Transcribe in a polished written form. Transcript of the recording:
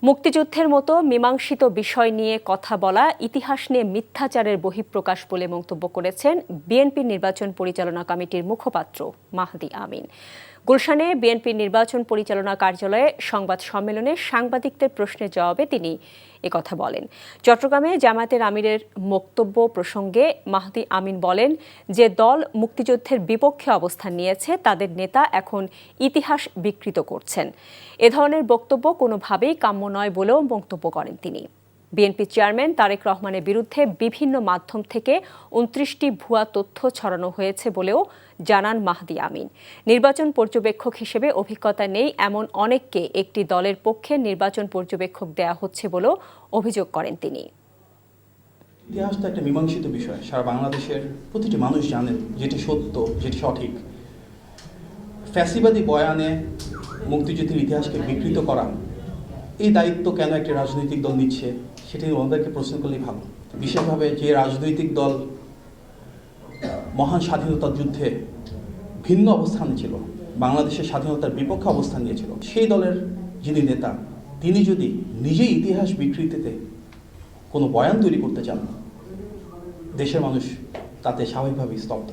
মুক্তিযুদ্ধের মতো মীমাংসিত বিষয় নিয়ে কথা বলা ইতিহাস নিয়ে মিথ্যাচারের বহিঃপ্রকাশ বলে মন্তব্য করেছেন বিএনপির নির্বাচন পরিচালনা কমিটির মুখপাত্র মাহদি আমিন। গুলশানে বিএনপির নির্বাচন পরিচালনা কার্যালয়ে সংবাদ সম্মেলনে সাংবাদিকদের প্রশ্নের জবাবে তিনি একথা বলেন। চট্টগ্রামে জামায়াতের আমিরের বক্তব্য প্রসঙ্গে মাহদি আমিন বলেন, যে দল মুক্তিযুদ্ধের বিপক্ষে অবস্থান নিয়েছে তাদের নেতা এখন ইতিহাস বিকৃত করছেন। এ ধরনের বক্তব্য কোনোভাবেই কাম্য নয় বলেও মন্তব্য করেন তিনি। বিএনপি চেয়ারম্যান তারেক রহমানের বিরুদ্ধে বিভিন্ন মাধ্যম থেকে ২৯টি ভুয়া তথ্য ছড়ানো হয়েছে বলেও জানান মাহদি আমিন। নির্বাচন পর্যবেক্ষক হিসেবে অভিজ্ঞতা নেই এমন অনেককে একটি দলের পক্ষে নির্বাচন পর্যবেক্ষক দেয়া হচ্ছে বলেও অভিযোগ করেন তিনি। ইতিহাস তো একটা মীমাংসিত বিষয়, সারা বাংলাদেশের প্রতিটি মানুষ জানেন যেটি সত্য, যেটি সঠিক। ফ্যাসিবাদী বয়ানে মুক্তিযুদ্ধের ইতিহাসকে বিকৃত করা, এই দায়িত্ব কেন একটি রাজনৈতিক দল নিচ্ছে সেটি ওনাদেরকে প্রশ্ন করলেই ভালো। বিশেষভাবে যে রাজনৈতিক দল মহান স্বাধীনতা যুদ্ধে ভিন্ন অবস্থানে ছিল, বাংলাদেশের স্বাধীনতার বিপক্ষে অবস্থান নিয়েছিল, সেই দলের যিনি নেতা তিনি যদি নিজেই ইতিহাস বিকৃতিতে কোনো বয়ান তৈরি করতে চান, দেশের মানুষ তাতে স্বাভাবিকভাবেই স্তব্ধ।